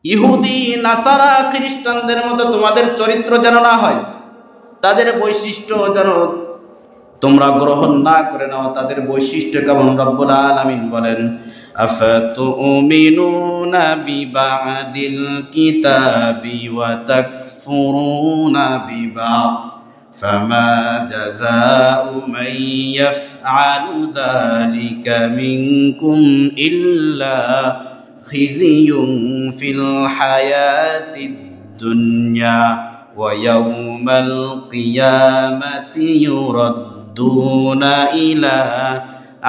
ইহুদি নাসারা খ্রিস্টানদের মতো তোমাদের চরিত্র যেন না হয়, তাদের বৈশিষ্ট্য যেন তোমরা গ্রহণ না করে নাও। তাদের বৈশিষ্ট্য কেমন? রব্বুল আলামিন বলেন, আফাতুমিনুনা বিবাদিল কিতাবি ওয়া তাকফুরুনা বিবাদ ফামা জাযাউ মান ইয়াফআলু যালিকা মিনকুম ইল্লা খিজিয়ুন ফিল হায়াতিদ দুনিয়া ওয়া ইয়াউমাল কিয়ামাতি ইউরাদ্দুনা ইলা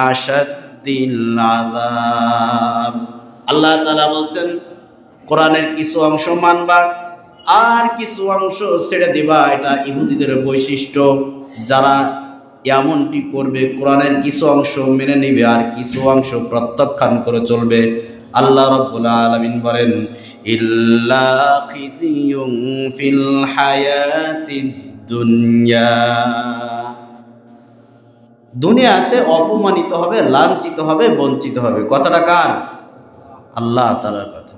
আশাদ্দিল আযাব। আল্লাহ তাআলা বলছেন, কোরআনের কিছু অংশ মানবা আর কিছু অংশ ছেড়ে দিবা। এটা ইহুদিদের বৈশিষ্ট্য। যারা এমনটি করবে, কোরআনের কিছু অংশ মেনে নিবে আর কিছু অংশ প্রত্যাখ্যান করে চলবে, আল্লাহ রাব্বুল আলামিন বলেন, ইল্লা খিজিয়ুন ফিল হায়াতিদ দুনিয়া, দুনিয়াতে অপমানিত হবে, লাঞ্ছিত হবে, বঞ্চিত হবে। কথাটা কার? আল্লাহ তাআলার কথা।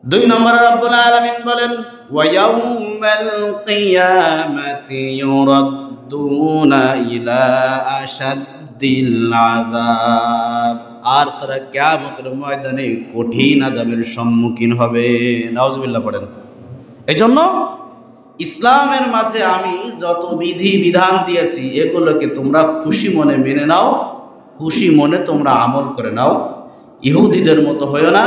2 নম্বরে রব্বুল আলামিন বলেন, ওয়া ইয়াউমাল কিয়ামাতি ইউরাদ্দুনা ইলা আশাদ্দিল আযাব, আর তারা কিয়ামতের ময়দানে কঠিন আযাবের সম্মুখীন হবে। নাউজুবিল্লাহ পড়েন। এজন্য ইসলামের মাঝে আমি যত বিধি বিধান দিয়েছি এগুলোকে তোমরা খুশি মনে মেনে নাও, খুশি মনে তোমরা আমল করে নাও। ইহুদিদের মতো হইও না,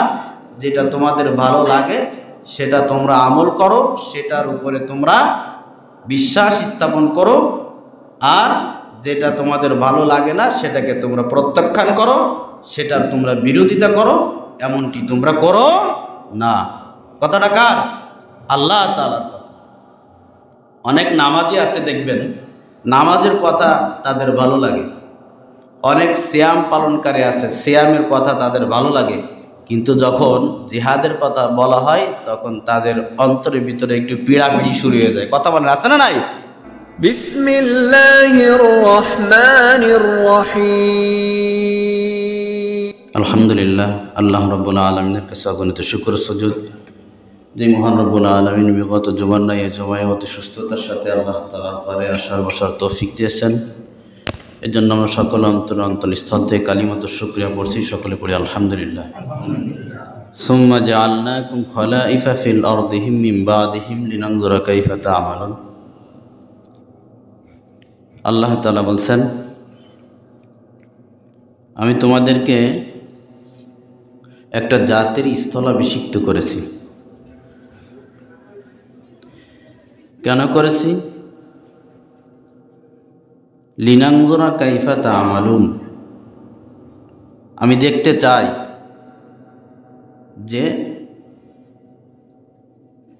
যেটা তোমাদের ভালো লাগে সেটা তোমরা আমল করো, সেটার উপরে তোমরা বিশ্বাস স্থাপন করো, আর যেটা তোমাদের ভালো লাগে না সেটাকে তোমরা প্রত্যাখ্যান করো, সেটার তোমরা বিরোধিতা করো। এমনটি তোমরা করো না। কথাটা কার? আল্লাহ তাআলার কথা। অনেক নামাজি আছে, দেখবেন নামাজের কথা তাদের ভালো লাগে। অনেক সিয়াম পালনকারী আছে, সিয়ামের কথা তাদের ভালো লাগে, কিন্তু যখন জিহাদের কথা বলা হয় তখন তাদের অন্তরের ভিতরে একটু পীড়াপিড়ি শুরু হয়ে যায়। কথা বলেন, আছে না নাই? বিসমিল্লাহির রহমানির রহিম। আলহামদুলিল্লাহ, আল্লাহ রাব্বুল আলামিনের কাছে অগণিত শুকর সুজুদ যে মহান রব্বুল আলামিন বিগত জুমার নাই জমায় অতি সুস্থতার সাথে আল্লাহ তাআলা ঘরে আসার বসার তৌফিক দিয়েছেন। এর জন্য আমরা সকল অন্তরস্থল থেকে কালিমাত শুকরিয়া পড়ছি। সকলে পড়ি আলহামদুলিল্লাহ। সুম্মা জাআলনাকুম খলাইফা ফিল আরদিহিম মিন বাদিহিম লিনানজুরা কাইফা তা'মালুন। আল্লাহ তাআলা বলছেন, আমি তোমাদেরকে একটা জাতির স্থলাভিষিক্ত করেছি। কেন করেছি? লিনানজুরা কাইফা তা'মালুন, আমি দেখতে চাই যে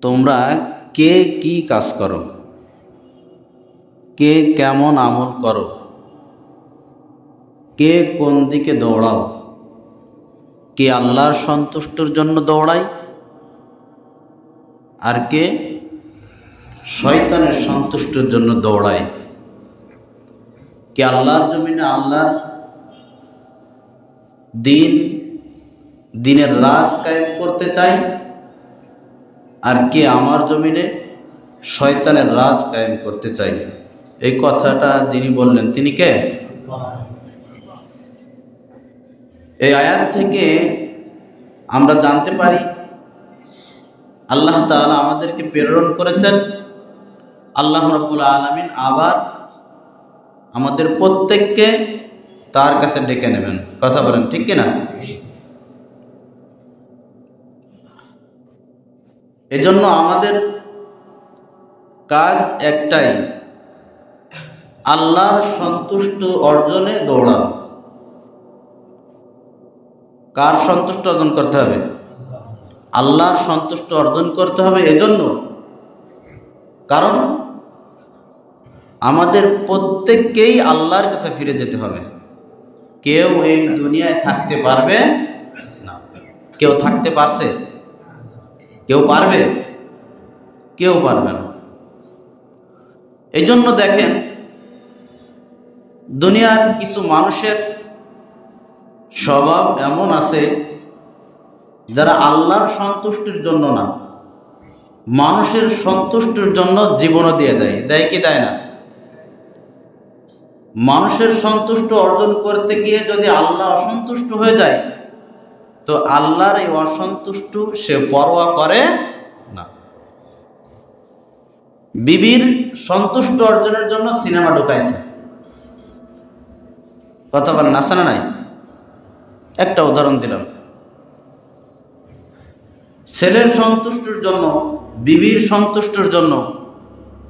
তোমরা কে কি কাজ করো, কে কেমন আমল করো, কে কোন দিকে দৌড়াও, কে আল্লাহর সন্তুষ্টির জন্য দৌড়ায় আর কে শয়তানের সন্তুষ্টির জন্য দৌড়ায়, কে আল্লাহর জমিনে আল্লাহর দিনের রাজ কায়েম করতে চায় আর কে আমার জমিনে শয়তানের রাজ কায়েম করতে চায়। এই কথাটা যিনি বললেন তিনি কে? এই আয়াত থেকে আমরা জানতে পারি আল্লাহ তাআলা আমাদেরকে প্রেরণ করেছেন। আল্লাহ রাব্বুল আলামিন আবার আমাদের প্রত্যেককে তার কাছে ডেকে নেবেন। কথা বলেন, ঠিক কিনা? এজন্য আমাদের কাজ একটাই, আল্লাহর সন্তুষ্ট অর্জনে দৌড়ানো। কার সন্তুষ্ট অর্জন করতে হবে? আল্লাহর সন্তুষ্ট অর্জন করতে হবে। এজন্য কারণ আমাদের প্রত্যেককেই আল্লাহর কাছে ফিরে যেতে হবে। কেউ এই দুনিয়ায় থাকতে পারবে না। কেউ থাকতে পারছে? কেউ পারবে? কেউ পারবে না। এই জন্য দেখেন, দুনিয়ার কিছু মানুষের স্বভাব এমন আছে যারা আল্লাহর সন্তুষ্টির জন্য না, মানুষের সন্তুষ্টির জন্য জীবনও দিয়ে দেয়। দেয় কি দেয় না? মানুষের সন্তুষ্ট অর্জন করতে গিয়ে যদি আল্লাহ অসন্তুষ্ট হয়ে যায়, তো আল্লাহর এই অসন্তুষ্ট সে পরোয়া করে না। বিবির সন্তুষ্ট অর্জনের জন্য সিনেমা ঢুকাইছে, কথা বলেন আছে না নাই? একটা উদাহরণ দিলাম। ছেলের সন্তুষ্টির জন্য, বিবির সন্তুষ্টির জন্য,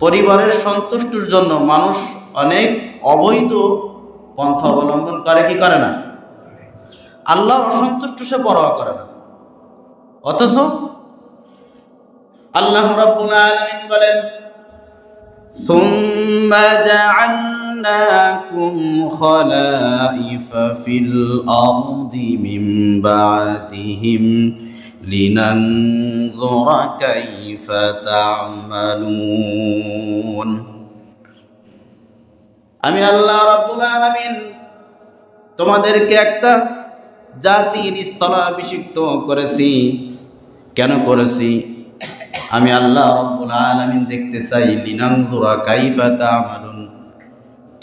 পরিবারের সন্তুষ্টির জন্য মানুষ অনেক অবৈধ পন্থা অবলম্বন করে কি করে না? আল্লাহর অসন্তুষ্ট সে পরোয়া করে না। অথচ আল্লাহ রাব্বুল আলামিন বলেন, সুম্মা জাআলনাকুম খলাইফা ফিল আরদি মিন বা'দিহিম লিনানযুরা কাইফা তা'মালুন। আমি আল্লাহ রাব্বুল আলামিন তোমাদেরকে একটা জাতির স্থলাভিষিক্ত করেছি। কেন করেছি? আমি আল্লাহ রাব্বুল আলামিন দেখতে চাই লিনানযুরা কাইফা তা'মালুন,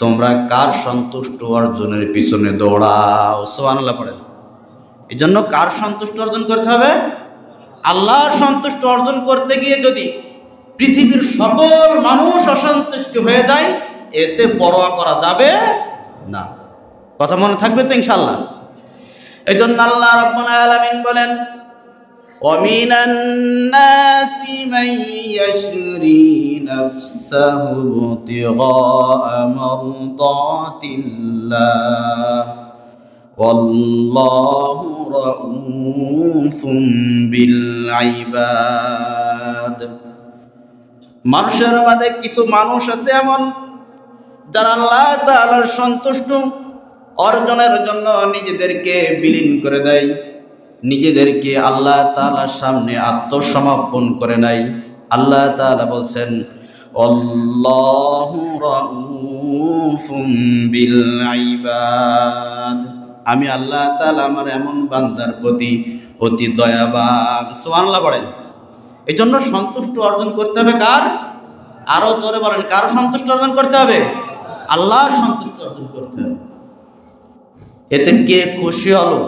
তোমরা কার সন্তুষ্ট অর্জনের পিছনে দৌড়াও। সুবহানাল্লাহ পড়েন। এই জন্য কার সন্তুষ্ট অর্জন করতে হবে? আল্লাহর সন্তুষ্ট অর্জন করতে গিয়ে যদি পৃথিবীর সকল মানুষ অসন্তুষ্ট হয়ে যায়, এতে পরোয়া করা যাবে না। কথা মনে থাকবে তো ইনশাআল্লাহ? এই জন্য আল্লাহ রাব্বুল আলামিন বলেন, وَمِنَ النَّاسِ مَن يَشْرِي نَفْسَهُ ابْتِغَاءَ مَرْضَاتِ اللَّهِ وَاللَّهُ رَءُوفٌ بِالْعِبَادِ। মানুষের মধ্যে কিছু মানুষ আছে এমন, যারা আল্লাহ তাআলার সন্তুষ্ট অর্জনের জন্য নিজেদেরকে বিলীন করে দেয়, নিজেদেরকে আল্লাহ তাআলার সামনে আত্মসমর্পণ করে নাই। আল্লাহ তাআলা বলছেন, আল্লাহু রাউফুম বিল ইবাদ, আমি আল্লাহ তাআলা আমার এমন বান্দার প্রতি অতি দয়াবান। সুবহানাল্লাহ বলেন। এই জন্য সন্তুষ্ট অর্জন করতে হবে কার? আরো জোরে বলেন, কার সন্তুষ্ট অর্জন করতে হবে? আল্লাহর সন্তুষ্ট অর্জন করতে হবে। এতে কে খুশি হলো,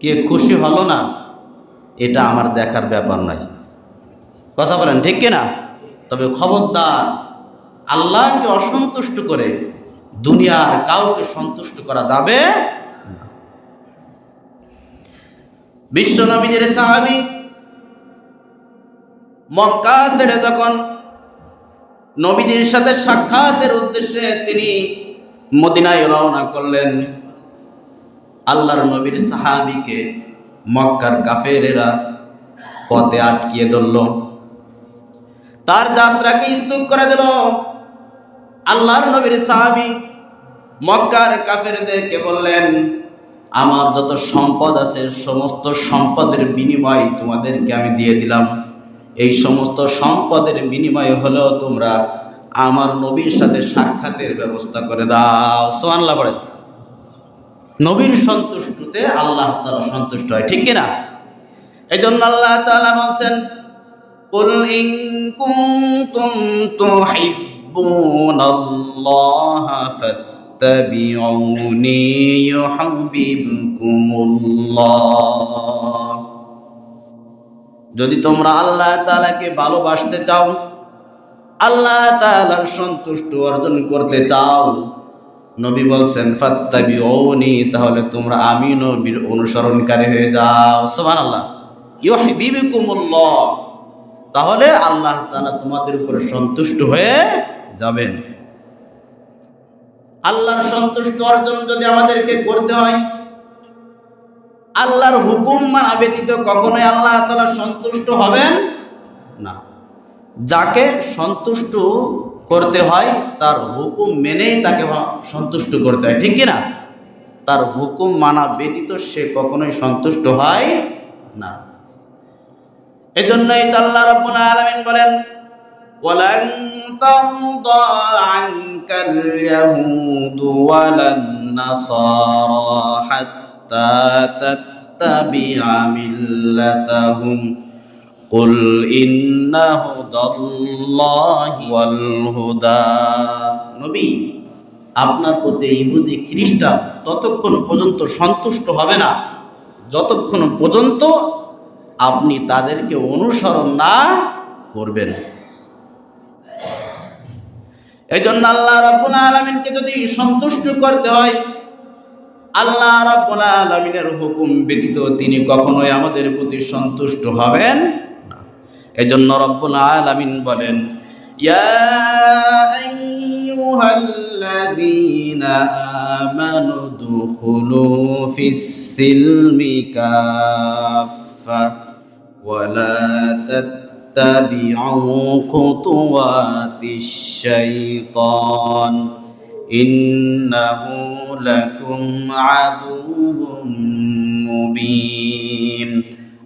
কে খুশি হলো না, এটা আমার দেখার ব্যাপার নাই। কথা বলেন ঠিক কিনা? তবে খবরদার, আল্লাহকে অসন্তুষ্ট করে দুনিয়ার কাউকে সন্তুষ্ট করা যাবে না। বিশ্ব নবীর সাহাবী মক্কা ছেড়ে যখন নবীদের সাথে সাক্ষাতের উদ্দেশ্যে তিনি মদিনায় রওনা করলেন, আল্লাহর নবীর সাহাবীকে মক্কার কাফেরেরা পথে আটকিয়ে ধরল, তার যাত্রাকে স্থগিত করে দিল। আল্লাহর নবীর সাহাবী মক্কার কাফেরদেরকে বললেন, আমার যত সম্পদ আছে সমস্ত সম্পদের বিনিময় তোমাদেরকে আমি দিয়ে দিলাম। এই সমস্ত সম্পদের বিনিময় হলেও তোমরা আমার নবীর সাথে সাক্ষাতের ব্যবস্থা করে দাও। সুবহানাল্লাহ বলেন। নবীর সন্তুষ্টতে আল্লাহ তাআলা সন্তুষ্ট হয়, ঠিক কিনা? এই জন্য আল্লাহ তাআলা বলছেন, কুল ইন কুনতুম তুহিব্বুনাল্লাহা ফাত্তাবিউনি ইউহিব্বুকুমুল্লাহ। যদি তোমরা আল্লাহ তাআলাকে ভালোবাসতে চাও, আল্লাহ তাআলার সন্তুষ্ট অর্জন করতে চাও, নবী বলছেন ফাত্তাবিউনি, তাহলে তোমরা আমি নবীর অনুসরণকারী হয়ে যাও। সুবহানাল্লাহ। ইউহিব্বুকুমুল্লাহ, তাহলে আল্লাহ তাআলা তোমাদের উপরে সন্তুষ্ট হয়ে যাবেন। আল্লাহর সন্তুষ্ট অর্জন যদি আমাদেরকে করতে হয়, আল্লাহর হুকুম মানা ব্যতীত কখনোই আল্লাহ তাআলা সন্তুষ্ট হবেন না। যাকে সন্তুষ্ট করতে হয় তার হুকুম মেনেই তাকে সন্তুষ্ট করতে হয়, ঠিক কিনা? তার হুকুম মানা ব্যতীত সে কখনোই সন্তুষ্ট হয় না। এজন্যই তো আল্লাহ রাব্বুল আলামিন বলেন, ওয়ালান তারদা আনকাল ইয়াহুদু ওয়ালান নাসারা হাত্তা আত্তাবিআ মিল্লাতাহুম কুল ইন্না হুদাল্লাহি ওয়াল হুদা। নবী, আপনার প্রতি ইহুদি খ্রিস্টান ততক্ষণ পর্যন্ত সন্তুষ্ট হবে না যতক্ষণ পর্যন্ত আপনি তাদেরকে অনুসরণ না করবেন। এই জন্য আল্লাহ রাব্বুল আলামিনকে যদি সন্তুষ্ট করতে হয়, আল্লাহ রাব্বুল আলামিনের হুকুম ব্যতীত তিনি কখনোই আমাদের প্রতি সন্তুষ্ট হবেন না। এই জন্য রাব্বুল আলামিন বলেন, ইয়া আইয়ুহাল্লাযীনা আমানু দুখুলু ফিস-সিলমি কাফা ওয়া লা তাত্তাবিউ খুতুওয়াতিশ শাইতান ইন্নাহু লাকুম আদুউম মুবিন।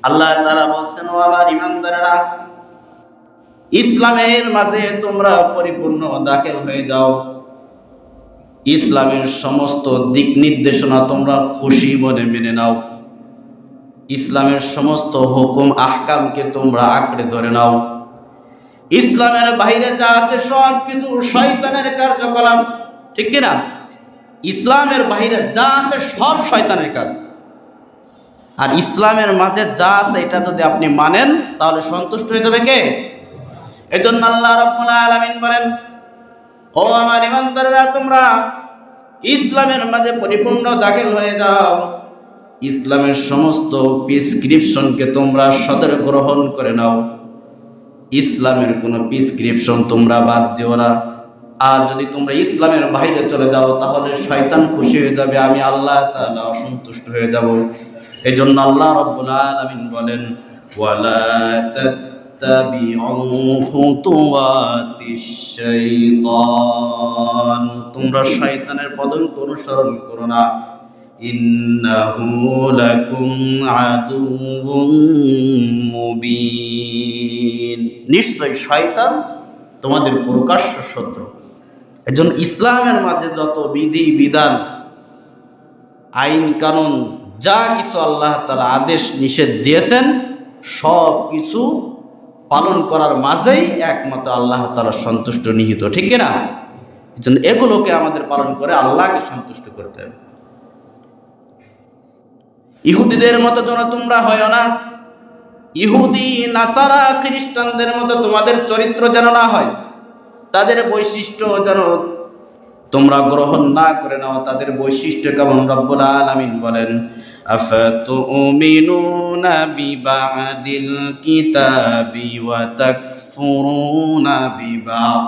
আল্লাহ তাআলা বলছেন, ও আমার ঈমানদারেরা, ইসলামের মাঝে তোমরা পরিপূর্ণ দাখিল হয়ে যাও। ইসলামের সমস্ত দিক নির্দেশনা তোমরা খুশি মনে মেনে নাও। ইসলামের সমস্ত হুকুম আহকামকে তোমরা আঁকড়ে ধরে নাও। ইসলামের বাইরে যা আছে সব কিছু শয়তানের কার্যকলাপ, ঠিক কিনা? ইসলামের বাইরে যা আছে সব শয়তানের কাজ। আর ইসলামের মাঝে যা আছে এটা যদি আপনি মানেন তাহলে সন্তুষ্ট হয়ে যাবে কে? এজন্য আল্লাহ রাব্বুল আলামিন বলেন, ও আমার ঈমানদাররা, তোমরা ইসলামের মাঝে পরিপূর্ণ দাখিল হয়ে যাও। ইসলামের সমস্ত প্রেসক্রিপশনকে তোমরা সদর গ্রহণ করে নাও। ইসলামের কোনো প্রেসক্রিপশন তোমরা বাদ দিও না। আর যদি তোমরা ইসলামের বাইরে চলে যাও তাহলে শয়তান খুশি হয়ে যাবে, আমি আল্লাহ তাআলা অসন্তুষ্ট হয়ে যাব। এই জন্য আল্লাহ রাব্বুল আলামিন বলেন, ওয়ালা তাত্তাবিউ খুতুওয়াতিশ শাইতান, তোমরা শয়তানের পদাঙ্ক অনুসরণ করো না। ইন্নাহু লাকুম আদুউম মুবিন, নিশ্চয় শয়তান তোমাদের প্রকাশ্য শত্রু। এজন্য ইসলামের মাঝে যত বিধি বিধান, আইন কানুন, যা কিছু আল্লাহ তাআলা আদেশ নিষেধ দিয়েছেন সব কিছু পালন করার মাঝেই একমাত্র আল্লাহ তাআলা সন্তুষ্ট নিহিত, ঠিক কিনা? এজন্য এগুলোকে আমাদের পালন করে আল্লাহকে সন্তুষ্ট করতে হবে। ইহুদিদের মতো যেন তোমরা হয় না, ইহুদি নাসারা খ্রিস্টানদের মতো তোমাদের চরিত্র যেন না হয়, তাদের বৈশিষ্ট্য যেন তোমরা গ্রহণ না করে নাও। তাদের বৈশিষ্ট্য কেমন? রব্বুল আলামিন বলেন, আফাতুমিনুনা বিবাদিল কিতাবি ওয়া তাকফুরুনা বিবাদ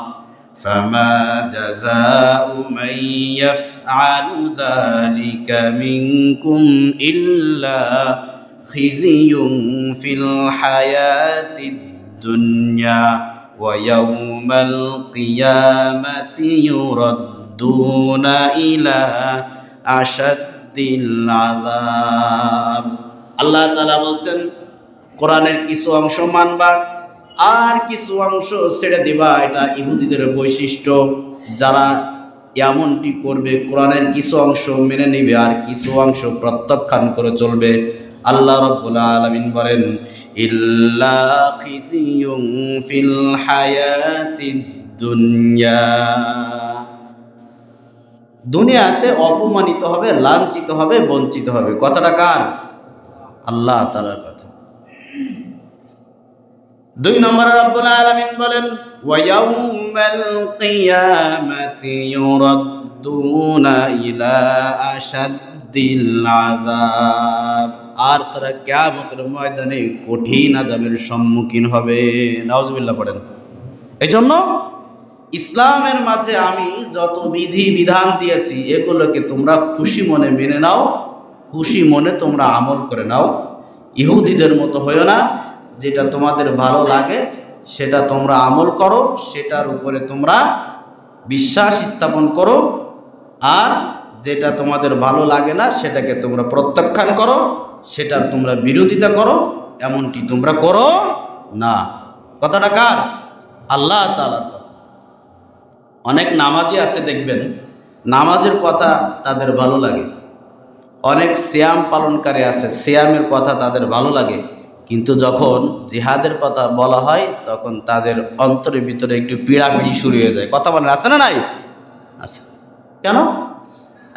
ফামা জাযাউ মান ইয়াফআলু যালিকা মিনকুম ইল্লা খিজিয়ুন ফিল হায়াতিদ দুনিয়া ওয়া ইয়াউমাল কিয়ামাতি ইউরাদ্দুনা ইলা আশাদ্দিল আযাব। আল্লাহ তাআলা বলছেন, কোরআনের কিছু অংশ মানবা আর কিছু অংশ ছেড়ে দিবা। এটা ইহুদিদের বৈশিষ্ট্য। যারা এমনটি করবে, কোরআনের কিছু অংশ মেনে নেবে আর কিছু অংশ প্রত্যাখ্যান করে চলবে, আল্লাহ রাব্বুল আলামিন বলেন, ইল্লা খিজিয়ুন ফিল হায়াতিদ দুনিয়া, দুনিয়াতে অপমানিত হবে, লাঞ্ছিত হবে, বঞ্চিত হবে। কথাটা কার? আল্লাহ তাআলার কথা। 2 নম্বরে রব্বুল আলামিন বলেন, ওয়া ইয়াউমাল কিয়ামাতি ইউরাদ্দুনা ইলা আশাদ্দিল আযাব, আর তারা কিয়ামতের ময়দানে কঠিন আযাবের সম্মুখীন হবে। নাউজুবিল্লাহ পড়েন। এজন্য ইসলামের মাঝে আমি যত বিধি বিধান দিয়েছি এগুলোকে তোমরা খুশি মনে মেনে নাও, খুশি মনে তোমরা আমল করে নাও। ইহুদিদের মতো হয়ো না, যেটা তোমাদের ভালো লাগে সেটা তোমরা আমল করো, সেটার উপরে তোমরা বিশ্বাস স্থাপন করো, আর যেটা তোমাদের ভালো লাগে না সেটাকে তোমরা প্রত্যাখ্যান করো, সেটার তোমরা বিরোধিতা করো। এমনটি তোমরা করো না। কথাটা কার? আল্লাহ তাআলার কথা। অনেক নামাজি আছে দেখবেন, নামাজের কথা তাদের ভালো লাগে, অনেক সিয়াম পালনকারী আছে, সিয়ামের কথা তাদের ভালো লাগে, কিন্তু যখন জিহাদের কথা বলা হয় তখন তাদের অন্তরের ভিতরে একটু পীড়াপিড়ি শুরু হয়ে যায়। কথা বলেন, আছে না নাই? আছে। কেন?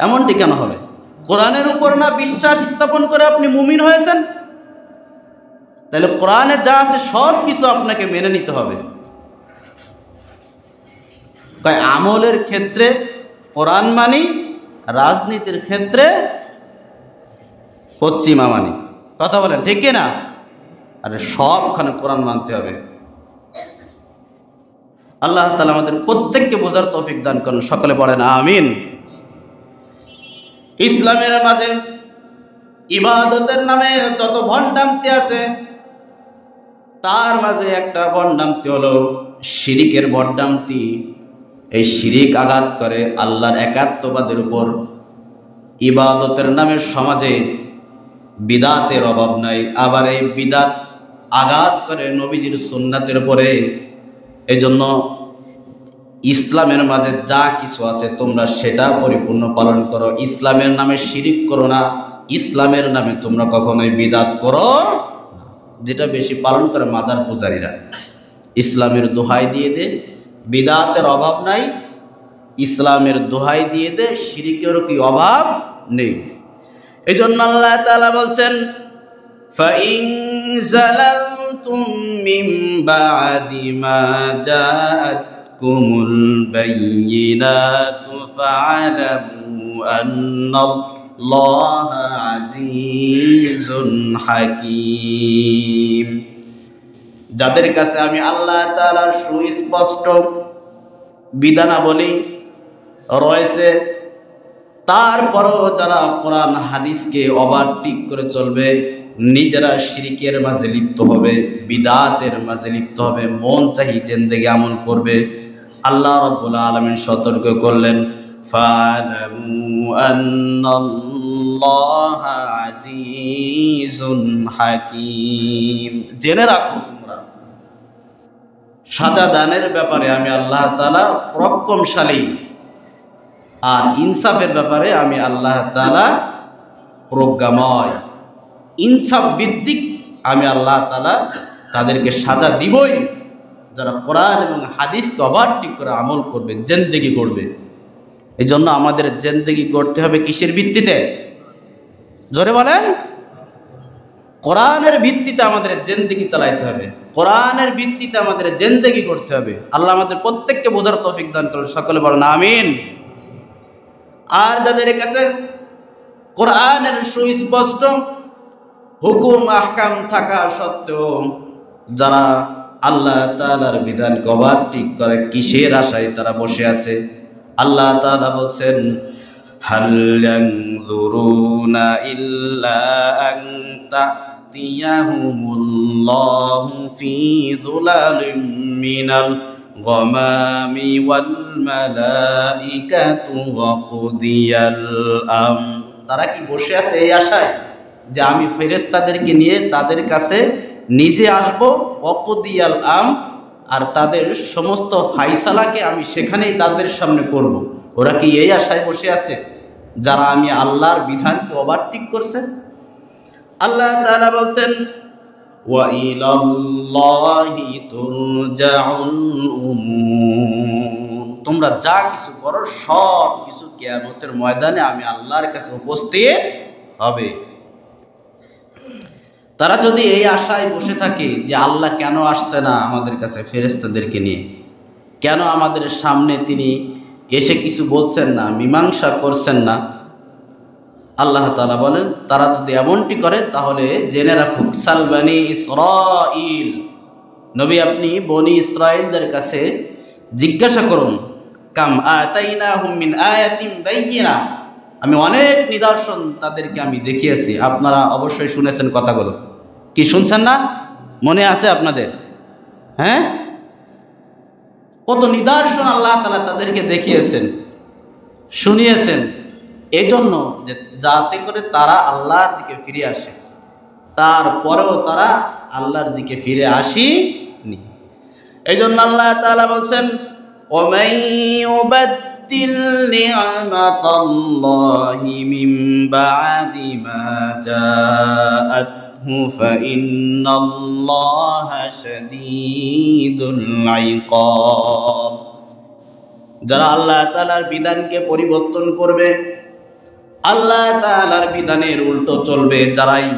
এমনটি কেন হবে? কোরআনের উপর না বিশ্বাস স্থাপন করে আপনি মুমিন হয়েছেন? তাহলে কোরআনে যা আছে সব কিছু আপনাকে মেনে নিতে হবে। তাই আমলের ক্ষেত্রে কোরআন মানি, রাজনীতির ক্ষেত্রে পশ্চিমা মানি। কথা বলেন ঠিক কিনা? আরে সবখানে কোরআন মানতে হবে। আল্লাহ তাআলা আমাদের প্রত্যেককে বোঝার তৌফিক দান করুন। সকলে বলেন আমিন। ইসলামের মাঝে ইবাদতের নামে যত ভণ্ডামতি আছে, তার মাঝে একটা ভণ্ডামতি হলো শিরিকের ভণ্ডামতি। এই শিরিক আঘাত করে আল্লাহর একাত্মবাদের উপর। ইবাদতের নামে সমাজে বিদাতের অভাব নাই, আবার এই বিদাত আঘাত করে নবীজির সুন্নাতের উপরে। এই জন্য ইসলামের মাঝে যা কিছু আছে তোমরা সেটা পরিপূর্ণ পালন করো। ইসলামের নামে শিরিক করো না, ইসলামের নামে তোমরা কখনোই বিদাত করো। যেটা বেশি পালন করে মাজার পূজারীরা। ইসলামের দোহাই দিয়ে দে, বিদাতের অভাব নাই, ইসলামের দোহাই দিয়ে দে, শিরিকেরও কি অভাব নেই। এই জন্য আল্লাহ তাআলা বলছেন, ফাইন যালালতুম মিন বাদি মা জাআতকুমুল বায়িনাতু ফা'লামু আন্নাল্লাহা আজিজুন হাকীম। যাদের কাছে আমি আল্লাহ তাআলার সুস্পষ্ট বিধানাবলী রয়েছে, তারপরও যারা কোরআন হাদিসকে ওভারটেক করে চলবে, নিজেরা শিরকের মাঝে লিপ্ত হবে, বিদাতের মাঝে লিপ্ত হবে, মন চাহি জিন্দেগি আমল করবে, আল্লাহ রাব্বুল আলামিন সতর্ক করলেন, ফা'লামু আন্নাল্লাহা আজিজুন হাকীম। জেনে রাখো তোমরা সাজা দানের ব্যাপারে আমি আল্লাহ তাআলা পরাক্রমশালী, আর ইনসাফের ব্যাপারে আমি আল্লাহ তাআলা প্রজ্ঞাময়। ইনসাফ ভিত্তিক আমি আল্লাহ তাআলা তাদেরকে সাজা দিবই, যারা কোরআন এবং হাদিসকে ওভারটেক করে আমল করবে, জিন্দেগি গড়বে। এই জন্য আমাদের জিন্দেগি গড়তে হবে কিসের ভিত্তিতে? জোরে বলেন। কোরআনের ভিত্তিতে আমাদের জিন্দেগি চালাইতে হবে, কোরআনের ভিত্তিতে আমাদের জিন্দেগি করতে হবে। আল্লাহ আমাদের প্রত্যেককে বোঝার তৌফিক দান করুন। সকলে বলেন আমিন। আর যাদের কাছে কোরআনের সুস্পষ্ট হুকুম আহকাম থাকা সত্ত্বেও যারা আল্লাহ তাআলার বিধানকে ওভারটেক করে, কিসের আশায় তারা বসে আছে? আল্লাহ তাআলা বলছেন, হাল ইয়ানজুরুনা ইল্লা আন তা'তিয়াহুমুল্লাহু ফি যুলালিম মিনাল গামামি ওয়াল মালাইকাতু ওয়া কুদিয়াল তারা কি বসে আছে এই আশায় যে আমি ফেরেশতাদেরকে নিয়ে তাদের কাছে নিজে আসব, ওয়াকুদিয়াল আর তাদের সমস্ত ফাইসালাকে আমি সেখানেই তাদের সামনে করব? ওরা কি এই আশায় বসে আছে যারা আমি আল্লাহর বিধানকে ওভারটেক করছে? আল্লাহ তাআলা বলছেন, ওয়া ইলাল্লাহি তুরজাউল উমুর। তোমরা যা কিছু করো সব কিছু কিয়ামতের ময়দানে আমি আল্লাহর কাছে উপস্থিত হবে। তারা যদি এই আশায় বসে থাকে যে আল্লাহ কেন আসছে না আমাদের কাছে ফেরেশতাদেরকে নিয়ে, কেন আমাদের সামনে তিনি এসে কিছু বলছেন না, মীমাংসা করছেন না, আল্লাহ তাআলা বলেন তারা যদি এমনটি করে তাহলে জেনে রাখুক, সাল বনি ইসরাঈল, নবী আপনি বনি ইসরাঈলদের কাছে জিজ্ঞাসা করুন, কাম আতাইনাহুম মিন আয়াতিন বাইয়িনা, আমি অনেক নিদর্শন তাদেরকে আমি দেখিয়েছি। আপনারা অবশ্যই শুনেছেন কথাগুলো, কি শুনছেন না? মনে আছে আপনাদের? হ্যাঁ, কত নিদর্শন আল্লাহ তাআলা তাদেরকে দেখিয়েছেন, শুনিয়েছেন, এজন্য যে যাতে করে তারা আল্লাহর দিকে ফিরে আসে। তারপরেও তারা আল্লাহর দিকে ফিরে আসেনি। এই জন্য আল্লাহ তাআলা বলছেন, ওয়ামান نعمة الله من بعد ما جاءته فإن الله شديد العقاب যারা আল্লাহ তাআলার বিধানকে পরিবর্তন করবে, আল্লাহ তাআলার বিধানের উল্টো চলবে, যারাই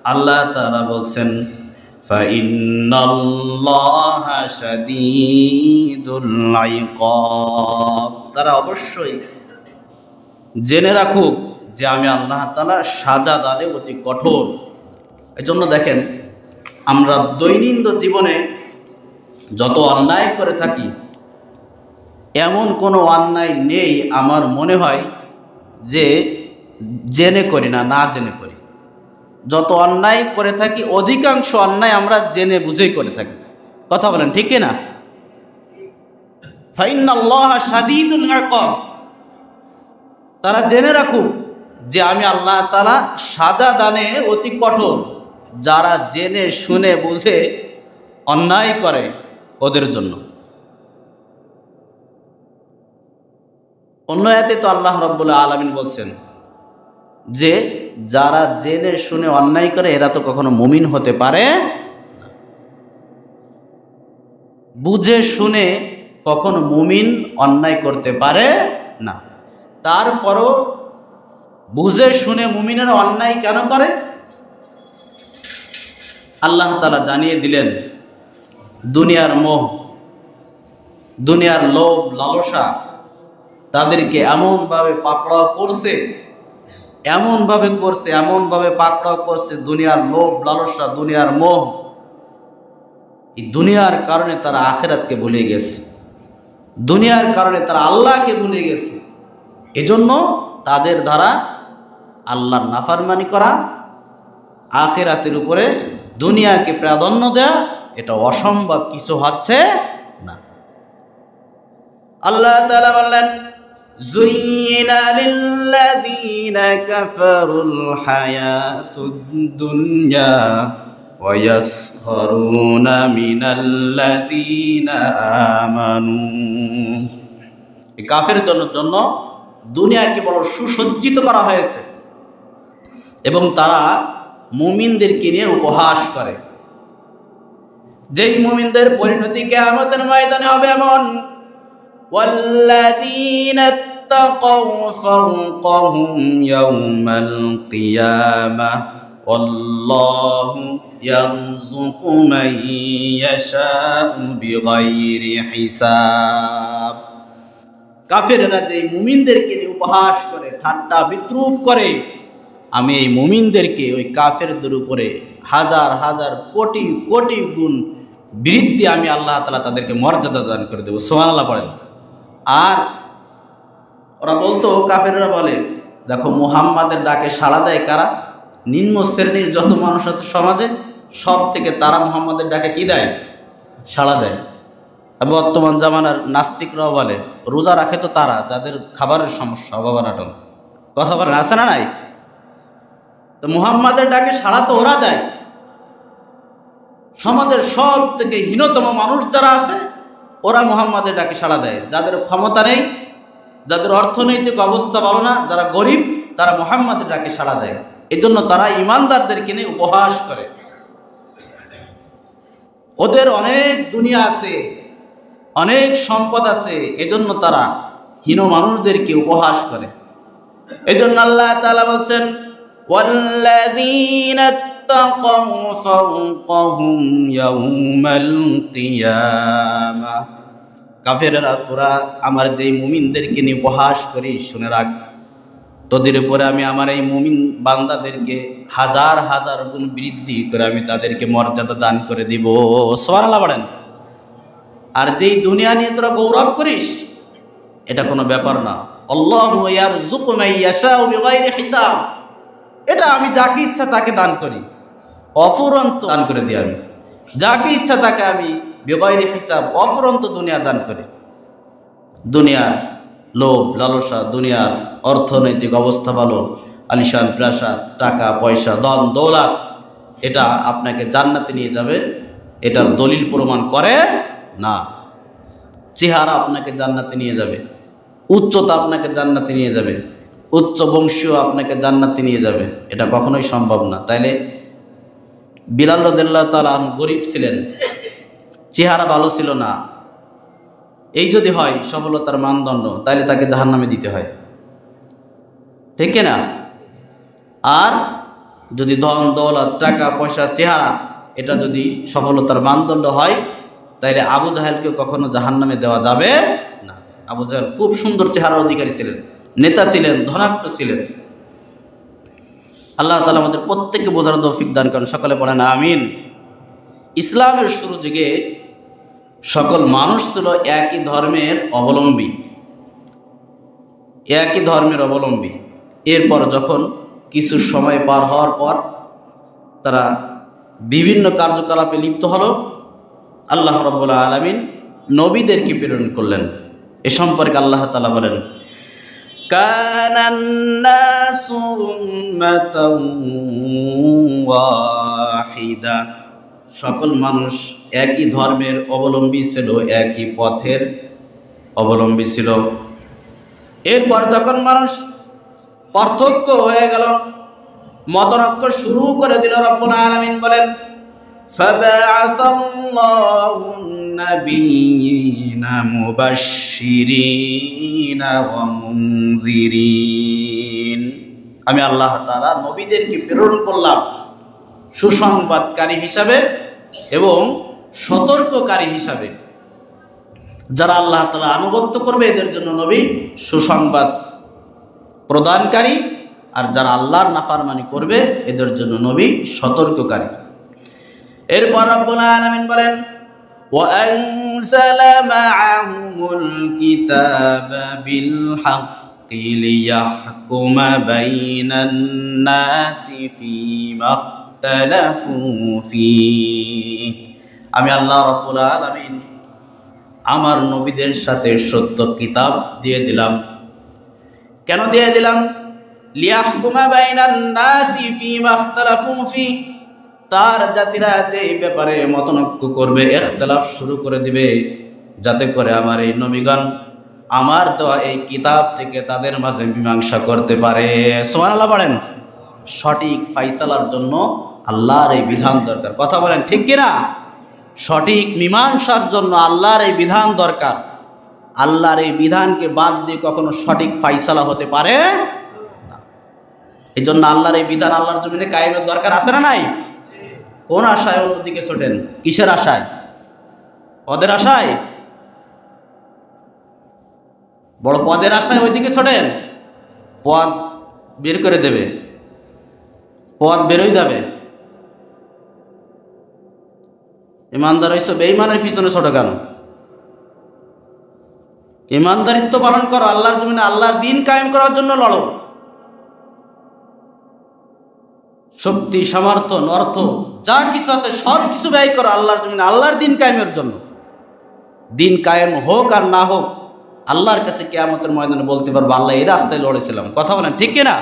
আল্লাহ তাআলা বলছেন ফাইন্নাল্লাহা শাদীদুল ইকাব, তারা অবশ্যই জেনে রাখুক যে আমি আল্লাহ তাআলা সাজা দানে অতি কঠোর। এজন্য দেখেন আমরা দৈনন্দিন জীবনে যত অন্যায় করে থাকি, এমন কোনো অন্যায় নেই আমার মনে হয় যে জেনে করি না, না জেনে করি। যত অন্যায় করে থাকি অধিকাংশ অন্যায় আমরা জেনে বুঝেই করে থাকি। কথা বলেন ঠিক না? ফাইন্নাল্লাহা শাদীদুল ইকাব, তারা জেনে রাখুক যে আমি আল্লাহ তাআলা সাজা দানে অতি কঠোর। যারা জেনে শুনে বুঝে অন্যায় করে ওদের জন্য। অন্য আয়াতে তো আল্লাহ রাব্বুল আলামিন বলছেন যে যারা জেনে শুনে অন্যায় করে এরা তো কখনো মুমিন হতে পারে না। বুঝে শুনে কখনো মুমিন অন্যায় করতে পারে না। তারপরও বুঝে শুনে মুমিনের অন্যায় কেন করে? আল্লাহ তাআলা জানিয়ে দিলেন দুনিয়ার মোহ, দুনিয়ার লোভ লালসা তাদেরকে এমনভাবে পাকড়াও করছে, এমনভাবে পাকড়াও করছে। দুনিয়ার লোভ লালসা, দুনিয়ার মোহ, এই দুনিয়ার কারণে তারা আখিরাতকে ভুলে গেছে, দুনিয়ার কারণে তারা আল্লাহকে ভুলে গেছে। এজন্য তাদের দ্বারা আল্লাহর নাফরমানি করা, আখিরাতের উপরে দুনিয়াকে প্রাধান্য দেয়া, এটা অসম্ভব কিছু হচ্ছে না। আল্লাহ তাআলা বললেন যুইনা লিল্লাযীনা কাফারুল হায়াতুদ দুনিয়া ওয়া ইয়াসখারুনা মিনাল্লাযীনা আমানু। এই কাফেরদের জন্য দুনিয়াকে বড় সুসজ্জিত করা হয়েছে এবং তারা মুমিনদেরকে নিয়ে উপহাস করে। যেই মুমিনদের পরিণতি কিয়ামতের ময়দানে হবে এমন, ওয়াল্লাযীনা ইত্তাকাউ ফাওকাহুম ইয়াওমাল কিয়ামাহ ওয়াল্লাহু ইয়ারযুকু মান ইয়াশাউ বিগাইরি হিসাব। কাফেররা যেই মুমিনদেরকে নিয়ে উপহাস করে, ঠাট্টা বিদ্রূপ করে, আমি এই মুমিনদেরকে ওই কাফেরদের উপরে হাজার হাজার কোটি কোটি গুণ বৃদ্ধি আমি আল্লাহ তাআলা তাদেরকে মর্যাদা দান করে দেব। সুবহানাল্লাহ পড়েন। আর ওরা বলতো, কাফেররা বলে, দেখো মুহাম্মাদের ডাকে সাড়া দেয় কারা? নিম্ন শ্রেণীর যত মানুষ আছে সমাজে, সব থেকে তারা মুহাম্মাদের ডাকে কি দেয়? সাড়া দেয়। বর্তমান জামানার নাস্তিকরাও বলে, রোজা রাখে তো তারা যাদের খাবারের সমস্যা, অভাব-অনাটন। কথা বলেন, আছে না নাই? তো মুহাম্মাদের ডাকে সাড়া তো ওরা দেয়। সমাজের সব থেকে হীনতম মানুষ যারা আছে ওরা মুহাম্মাদের ডাকে সাড়া দেয়। যাদের ক্ষমতা নেই, যাদের অর্থনৈতিক অবস্থা ভালো না, যারা গরিব, তারা মুহাম্মাদের ডাকে সাড়া দেয়। এজন্য তারা ইমানদারদেরকে নিয়ে উপহাস করে। ওদের অনেক দুনিয়া আছে, অনেক সম্পদ আছে, এজন্য তারা হীন মানুষদেরকে উপহাস করে। এজন্য আল্লাহ তাআলা বলছেন ওয়াল্লাযীনা ইত্তাকাউ ফাওকাহুম ইয়াওমাল কিয়ামাহ। কাফেররা, তোরা আমার যেই মুমিনদেরকে নিয়ে উপহাস করিস, শুনে রাখ, তোদের উপরে আমি আমার এই মুমিন বান্দাদেরকে হাজার হাজার গুণ বৃদ্ধি করে আমি তাদেরকে মর্যাদা দান করে দিব। সুবহানাল্লাহ বলেন। আর যেই দুনিয়া নিয়ে তোরা গৌরব করিস, এটা কোনো ব্যাপার না। আল্লাহু ইয়ারযুকু মান ইয়াশাউ বিগাইরি হিসাব। এটা আমি যাকে ইচ্ছা তাকে দান করি, অফুরন্ত দান করে দিই। আমি যাকে ইচ্ছা তাকে আমি বিগাইরি হিসাব, অফুরন্ত দুনিয়া দান করি। দুনিয়ার লোভ লালসা, দুনিয়ার অর্থনৈতিক অবস্থা ভালো, আলিশান প্রাসাদ, টাকা পয়সা, ধন দৌলত, এটা আপনাকে জান্নাতে নিয়ে যাবে, এটার দলিল প্রমাণ করে না। চেহারা আপনাকে জান্নাতে নিয়ে যাবে, উচ্চতা আপনাকে জান্নাতে নিয়ে যাবে, উচ্চ বংশীয় আপনাকে জান্নাতে নিয়ে যাবে, এটা কখনোই সম্ভব না। তাইলে বিলাল রাদিয়াল্লাহু তাআলা গরিব ছিলেন, চেহারা ভালো ছিল না, এই যদি হয় সফলতার মানদণ্ড, তাহলে তাকে জাহান্নামে দিতে হয়, ঠিক না? আর যদি ধন দৌলত, টাকা পয়সা, চেহারা, এটা যদি সফলতার মানদণ্ড হয়, তাইলে আবু জাহেলকে কখনো জাহান্নামে দেওয়া যাবে না। আবু জাহেল খুব সুন্দর চেহারার অধিকারী ছিলেন, নেতা ছিলেন, ধনাঢ্য ছিলেন। আল্লাহ তাআলা আমাদের প্রত্যেককে বোঝার তৌফিক দান করেন, সকলে বলেন আমিন। ইসলামের শুরু যুগে সকল মানুষ ছিল একই ধর্মের অবলম্বী, একই ধর্মের অবলম্বী। এরপর যখন কিছু সময় পার হওয়ার পর তারা বিভিন্ন কার্যকলাপে লিপ্ত হলো, আল্লাহ রাব্বুল আলামিন নবীদেরকে প্রেরণ করলেন। এ সম্পর্কে আল্লাহ তাআলা বলেন, কানান নাসু উম্মাতান ওয়াহিদা, সকল মানুষ একই ধর্মের অবলম্বী ছিল, একই পথের অবলম্বী ছিল। এরপর যখন মানুষ পার্থক্য হয়ে গেল, মতনৈক্য শুরু করে দিল, রব্বুল আলামিন বলেন, ফাবা'আসাল্লাহু নাবিয়্যিনা মুবাশশিরিনা ওয়া মুনযিরিন, আমি আল্লাহ তাআলা নবীদেরকে প্রেরণ করলাম সুসংবাদকারী হিসাবে এবং সতর্ককারী হিসাবে। যারা আল্লাহ তাআলা আনুগত্য করবে এদের জন্য নবী সুসংবাদ প্রদানকারী, আর যারা আল্লাহর নাফরমানি করবে এদের জন্য নবী সতর্ককারী। এরপর রব্বুল আলামিন বলেন, ওয়া আনজালা মা'আহুমুল কিতাবা বিল হাক্কি লিয়াহকুমা বাইনান নাসি ফীমা ইখতালাফু ফীহি, আমি আল্লাহ রাব্বুল আলামিন আমার নবীদের সাথে সত্য কিতাব দিয়ে দিলাম। কেন দিয়ে দিলাম? লিয়াহকুমা বাইনান নাসি ফীমা ইখতালাফু ফীহি, তার জাতিরা যে ব্যাপারে মতনৈক্য করবে, ইখতিলাফ শুরু করে দিবে, যাতে করে আমার এই নবীগণ আমার দেওয়া এই কিতাব থেকে তাদের মাঝে মীমাংসা করতে পারে। সুবহানাল্লাহ বলেন। সঠিক ফাইসালার জন্য আল্লাহর এই বিধান দরকার, কথা বলেন ঠিক কিনা? সঠিক মীমাংসার জন্য আল্লাহর এই বিধান দরকার। আল্লাহর এই বিধানকে বাদ দিয়ে কখনো সঠিক ফাইসালা হতে পারে না। এই জন্য আল্লাহর এই বিধান আল্লাহর জমিনে কায়েমের দরকার আছে না নাই? কোন আশায় অন্যদিকে ছোটেন? কিসের আশায়? পদের আশায়? বড় পদের আশায় ওইদিকে ছোটেন? পদ বের করে দেবে, পদ বেরোই যাবে। ইমানদার হইছো, বেঈমানের পিছনে ছোট কেন? ইমানদারিত্ব পালন করো, আল্লাহর জমিনে আল্লাহর দ্বীন কায়েম করার জন্য লড়ো। শক্তি, সামর্থ্য, অর্থ যা কিছু আছে সব কিছু ব্যয় করো আল্লাহর জমিনে আল্লাহর দ্বীন কায়েমের জন্য। দ্বীন কায়েম হোক আর না হোক, আল্লাহর কাছে কিয়ামতের ময়দানে বলতে পারবো আল্লাহ এই রাস্তায় লড়েছিলাম। কথা বলেন ঠিক কিনা?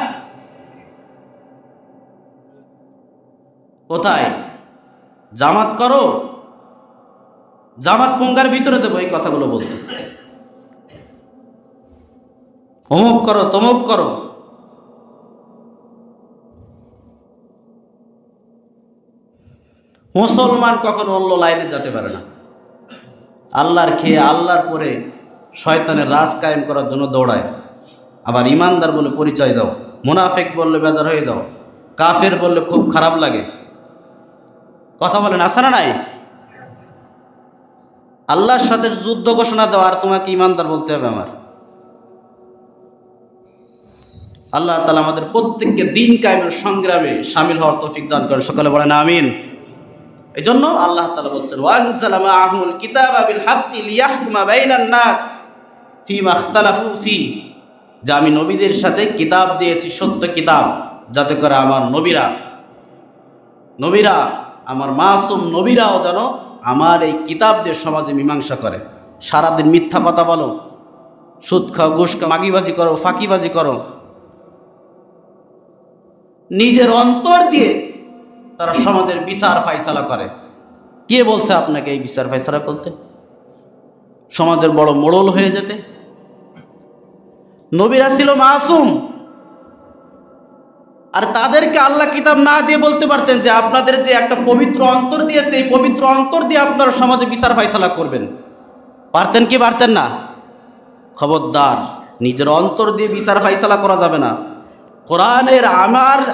কোথায়? জামাত করো, জামাত পঙ্গার ভিতরে দেবো এই কথাগুলো বলতে। অমুক করো, তমুক করো। মুসলমান কখনো অন্য লাইনে যেতে পারে না। আল্লাহর খেয়ে আল্লাহর পরে শয়তানের রাজ কায়েম করার জন্য দৌড়ায়। আবার ইমানদার বলে পরিচয় দাও, মুনাফিক বললে বেজার হয়ে যাও, কাফের বললে খুব খারাপ লাগে। কথা বলেন আছে না নাই? আল্লাহর সাথে যুদ্ধ ঘোষণা দাও আর তোমাকে ইমানদার বলতে হবে আমার। আল্লাহ তাআলা আমাদের প্রত্যেককে দ্বীন কায়েমের সংগ্রামে শামিল হওয়ার তৌফিক দান করেন, সকলে বলেন আমিন। এই জন্য আল্লাহ তাআলা বলছেন, ওয়া আনজালা মা'আহুমুল কিতাবা বিল হাক্কি লিয়াহকুমা বাইনান নাস ফীমা ইখতালাফু ফীহি, যে আমি নবীদের সাথে কিতাব দিয়েছি, সত্য কিতাব, যাতে করে আমার নবীরা আমার মাসুম নবীরাও যেন আমার এই কিতাব দিয়ে সমাজে মীমাংসা করে। সারাদিন মিথ্যা কথা বলো, সুদ খাও, ঘুষ খাও, মাগিবাজি করো, ফাঁকিবাজি করো, নিজের অন্তর দিয়ে তারা সমাজের বিচার ফাইসালা করে। কে বলছে আপনাকে এই বিচার ফাইসালা করতে? সমাজের বড় মোড়ল হয়ে যেতে? নবীরা ছিল মাসুম, আর তাদেরকে আল্লাহ কিতাব না দিয়ে বলতে পারতেন যে আপনাদের যে একটা পবিত্র অন্তর দিয়েছে, এই পবিত্র অন্তর দিয়ে আপনারা সমাজে বিচার ফাইসালা করবেন। পারতেন কি পারতেন না? খবরদার, নিজের অন্তর দিয়ে বিচার ফাইসালা করা যাবে না। কোরআনের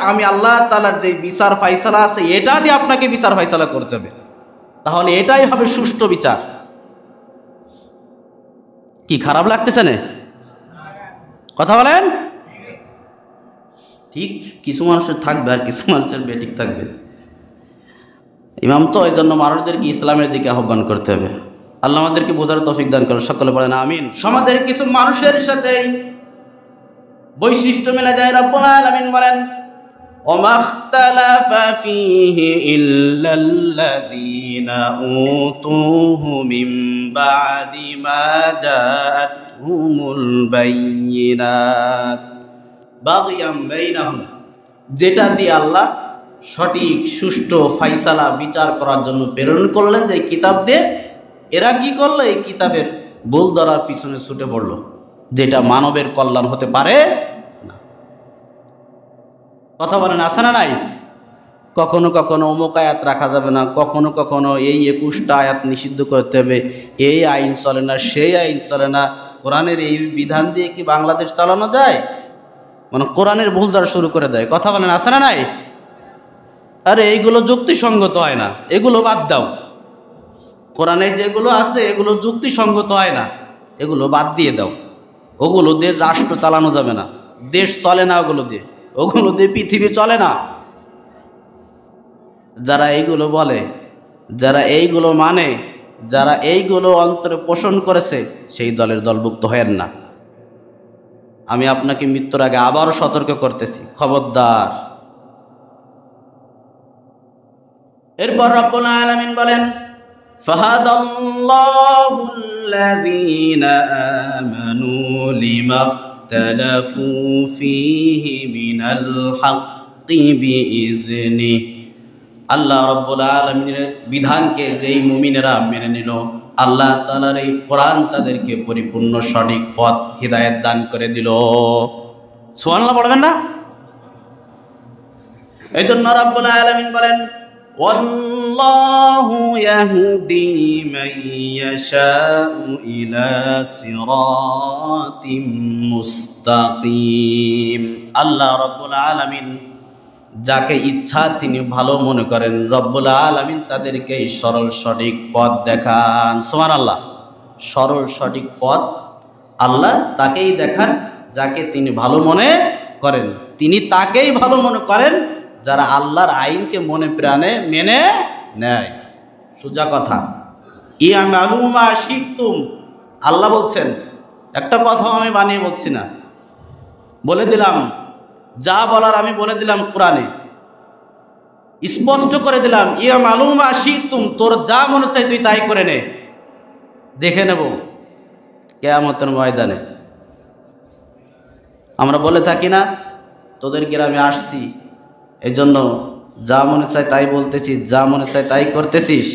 আমি আল্লাহ তাআলার যে বিচার ফাইসালা আছে এটা দিয়ে আপনাকে বিচার ফাইসালা করতে হবে, তাহলে এটাই হবে সুষ্ঠু বিচার। কি খারাপ লাগতেছে না? কথা বলেন। ঠিক কিছু মানুষের থাকবে আর কিছু মানুষের বেঠিক থাকবে। ইমাম তো এই জন্য মানুষদেরকে ইসলামের দিকে আহ্বান করতে হবে। আল্লাহ আমাদেরকে বোঝার তৌফিক দান করেন, সকলে বলেন আমিন। সমাজের কিছু মানুষের সাথে বৈশিষ্ট্য মেলা যায়। রব্বুল আলামিন বলেন ওমাখতালাফা ফীহি ইল্লাল্লাযীনা উতুহু মিন বা'দি মা জাআতহুমুল বায়্যিনাত বাগিয়াম বাইনাহুম, যেটা দিয়ে আল্লাহ সঠিক সুষ্ঠু ফাইসালা বিচার করার জন্য প্রেরণ করলেন যে কিতাব দিয়ে, এরা কি করলো? এই কিতাবের ভুল ধরার পিছনে ছুটে পড়লো, যেটা মানবের কল্যাণ হতে পারে না। কথা বলেন আছে না নাই? কখনো কখনো অমুক আয়াত রাখা যাবে না, কখনো কখনো এই 21টা আয়াত নিষিদ্ধ করতে হবে, এই আইন চলে না, সেই আইন চলে না। কোরআনের এই বিধান দিয়ে কি বাংলাদেশ চালানো যায়? মানে কোরআনের ভুল ধরা শুরু করে দেয়। কথা বলেন আছে না নাই? আরে এইগুলো যুক্তিসঙ্গত হয় না, এগুলো বাদ দাও। কোরআনে যেগুলো আছে এগুলো যুক্তিসঙ্গত হয় না, এগুলো বাদ দিয়ে দাও। ওগুলো দিয়ে রাষ্ট্র চালানো যাবে না, দেশ চলে না ওগুলো দিয়ে, ওগুলো দিয়ে পৃথিবী চলে না। যারা এইগুলো বলে, যারা এইগুলো মানে, যারা এইগুলো অন্তরে পোষণ করেছে, সেই দলের দলভুক্ত হয়েন না। আমি আপনাকে মৃত্যুর আগে আবারও সতর্ক করতেছি, খবরদার। এরপর রব্বুল আলামিন বলেন ফাহাদাল্লাহুল্লাযীনা আমানু লিমাখতালাফু ফীহি মিনাল হাক্কি বিইযনিহি, আল্লাহ রব্বুল আলামিনের বিধানকে যেই মুমিনেরা মেনে নিল, আল্লাহ তাআলার এই কোরআন তাদেরকে পরিপূর্ণ সঠিক পথ হিদায়াত দান করে দিল। সুবহানাল্লাহ বলবেন না? এই জন্য রব্বুল আলামিন বলেন ওয়াল্লাহু ইয়াহদি মান ইয়াশাউ ইলা সিরাতিম মুস্তাকিম। আল্লাহ রব্বুল আলামিন যাকে ইচ্ছা তিনি ভালো মনে করেন, রব্বুল আলামিন তাদেরকে সরল সঠিক পথ দেখান। সুবহানাল্লাহ। সরল সঠিক পথ আল্লাহ তাকেই দেখান যাকে তিনি ভালো মনে করেন। তিনি তাকেই ভালো মনে করেন যারা আল্লাহর আইনকে মনে প্রাণে মেনে নেয়। সোজা কথা। ইয়ামালু মা শিতুম, আল্লাহ বলছেন, একটা কথা আমি বানিয়ে বলছি না, বলে দিলাম, যা বলার আমি বলে দিলাম, কোরআনে স্পষ্ট করে দিলাম, ইয়ামালু মা শিতুম, তোর যা মনে চাই তুই তাই করে নে, দেখে নেব কিয়ামতের ময়দানে। আমরা বলে থাকি না, তোদের গ্রামে আসছি এই জন্য যা মনে চায় তাই বলতেছিস, যা মনে চায় তাই করতেছিস,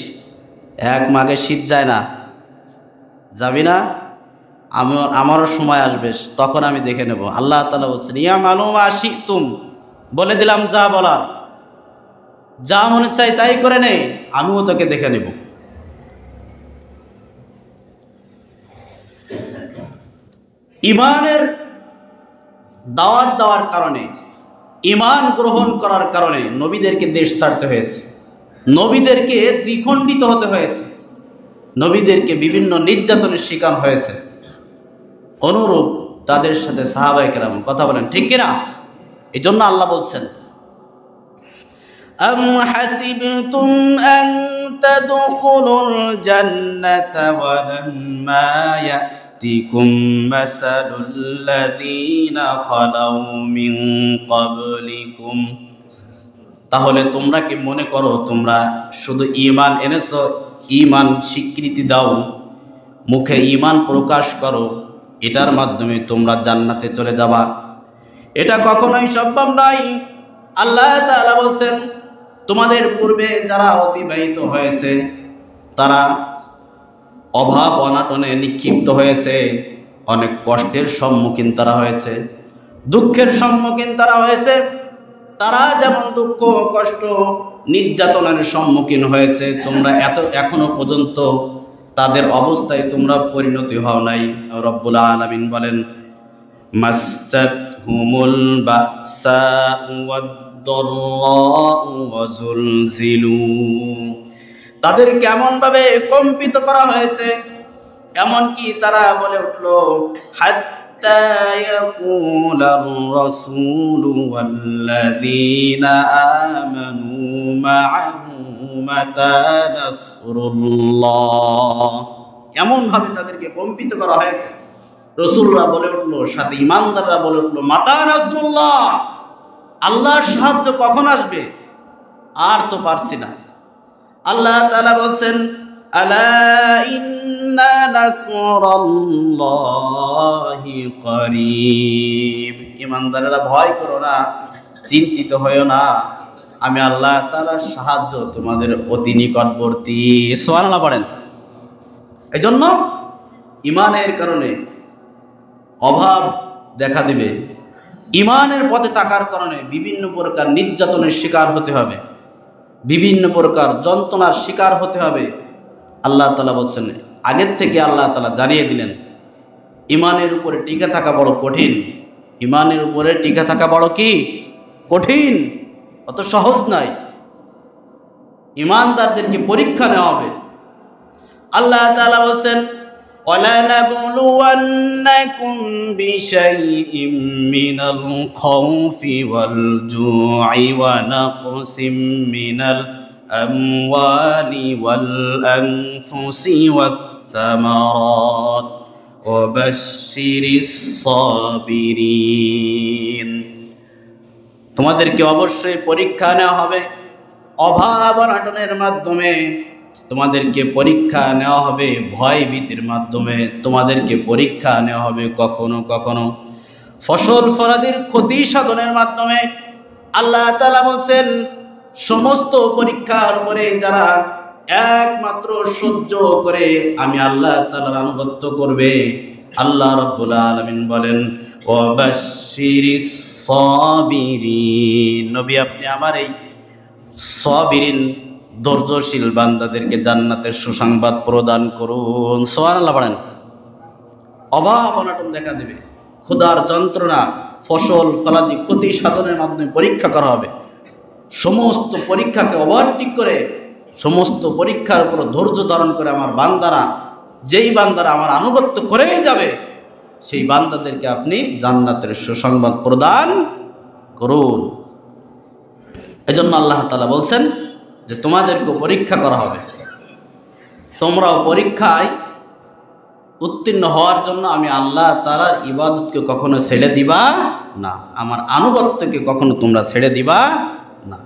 এক মাঘে শীত যায় না, যাবি না? আমারও সময় আসবে, তখন আমি দেখে নেব। আল্লাহ তাআলা বলছেন ইয়ামালু মা শিতুম, বলে দিলাম যা বলার, যা মনে চাই তাই করে নে, আমিও তোকে দেখে নেব। ঈমানের দাওয়াত দেওয়ার কারণে, ঈমান গ্রহণ করার কারণে নবীদেরকে দেশ ছাড়তে হয়েছে, নবীদেরকে দ্বিখণ্ডিত হতে হয়েছে, নবীদেরকে বিভিন্ন নির্যাতনের শিকার হয়েছে। অনুরূপ তাদের সাথে সাহাবায়ে কেরাম, কথা বলেন ঠিক কিনা? এই জন্য আল্লাহ বলছেন আম হাসিবতুম আন তাদখুলুল জান্নাতা ওয়া লাম্মা ইয়াতিকুম মাসালুল লাযীনা খালাউ মিন ক্বাবলিকুম, তাহলে তোমরা কি মনে করো তোমরা শুধু ঈমান এনেছো, ঈমান স্বীকৃতি দাও, মুখে ঈমান প্রকাশ করো, এটার মাধ্যমে তোমরা জান্নাতে চলে যাবা? এটা কখনোই সম্ভব নয়। আল্লাহ তাআলা বলছেন তোমাদের পূর্বে যারা অতিবাহিত হয়েছে তারা অভাব অনাটনে নিক্ষিপ্ত হয়েছে, অনেক কষ্টের সম্মুখীন তারা হয়েছে, দুঃখের সম্মুখীন তারা হয়েছে। তারা যেমন দুঃখ কষ্ট নির্যাতনের সম্মুখীন হয়েছে, তোমরা এখনো পর্যন্ত তাদের অবস্থায় তোমরা পরিণতি হও নাই। রব্বুল আলামিন বলেন, মাসসাতহুমুল বাসাউ ওয়াদ-দাররাউ ওয়াযুলজিলু, তাদের কেমন ভাবে কম্পিত করা হয়েছে, এমনকি তারা বলে উঠল, হাত্তা ইয়াকুলার রাসূলু ওয়াল্লাযীনা আমানু মা'আহু মাতা নাসরুল্লাহ, এমন ভাবে তাদেরকে কম্পিত করা হয়েছে। রাসূলরা বলে উঠল, সাথে ঈমানদাররা বলে উঠল, মাতা নাসরুল্লাহ, আল্লাহর সাহায্য কখন আসবে? আর তো পারছি না। আল্লাহ তাআলা বলছেন, আলা ইন্না নাসরাল্লাহি করিব, ঈমানদারেরা ভয় করো না, চিন্তিত হয়ো না, আমি আল্লাহ তাআলার সাহায্য তোমাদের অতি নিকটবর্তী। সুবহানাল্লাহ পড়েন। এজন্য ঈমানের কারণে অভাব দেখা দিবে, ঈমানের পথে থাকার কারণে বিভিন্ন প্রকার নির্যাতনের শিকার হতে হবে, বিভিন্ন প্রকার যন্ত্রণার শিকার হতে হবে। আল্লাহ তাআলা বলছেন, আগের থেকে আল্লাহ তাআলা জানিয়ে দিলেন, ঈমানের উপরে টিকে থাকা বড় কঠিন। ঈমানের উপরে টিকে থাকা বড় কি কঠিন, অত সহজ নয়। ঈমানদারদেরকে পরীক্ষা নেওয়া হবে। আল্লাহ তাআলা বলছেন, وَلَنَبْلُوَنَّكُمْ بِشَيْءٍ مِّنَ الْخَوْفِ وَالْجُوعِ وَنَقْصٍ مِّنَ الْأَمْوَالِ وَالْأَنفُسِ وَالثَّمَرَاتِ وَبَشِّرِ الصَّابِرِينَ, তোমাদেরকে অবশ্যই পরীক্ষা নেওয়া হবে। অভাব অনটনের মাধ্যমে তোমাদেরকে পরীক্ষা নেওয়া হবে, ভয় ভীতির মাধ্যমে তোমাদেরকে পরীক্ষা নেওয়া হবে, কখনো কখনো ফসল ফলাদির ক্ষতি সাধনের মাধ্যমে। আল্লাহ তাআলা বলছেন, সমস্ত পরীক্ষার উপরে যারা একমাত্র সহ্য করে আমি আল্লাহ তাআলার আনুগত্য করবে, আল্লাহ রাব্বুল আলামিন বলেন, ওয়াবাশশিরিস সাবিরিন, নবী আপনি আমার এই সাবিরিন ধৈর্যশীল বান্দাদেরকে জান্নাতের সুসংবাদ প্রদান করুন। সুবহানাল্লাহ বলেন। অভাব অনটন দেখা দেবে, ক্ষুধার যন্ত্রণা, ফসল ফলাদি ক্ষতি সাধনের মাধ্যমে পরীক্ষা করা হবে। সমস্ত পরীক্ষাকে ওভারটেক করে, সমস্ত পরীক্ষার উপর ধৈর্য ধারণ করে আমার বান্দারা, যেই বান্দারা আমার আনুগত্য করেই যাবে, সেই বান্দাদেরকে আপনি জান্নাতের সুসংবাদ প্রদান করুন। এজন্য আল্লাহ তাআলা বলছেন যে তোমাদেরকে পরীক্ষা করা হবে, তোমরাও পরীক্ষায় উত্তীর্ণ হওয়ার জন্য আমি আল্লাহ তাআলার ইবাদতকে কখনো ছেড়ে দিবা না, আমার আনুগত্যকে কখনো তোমরা ছেড়ে দিবা না।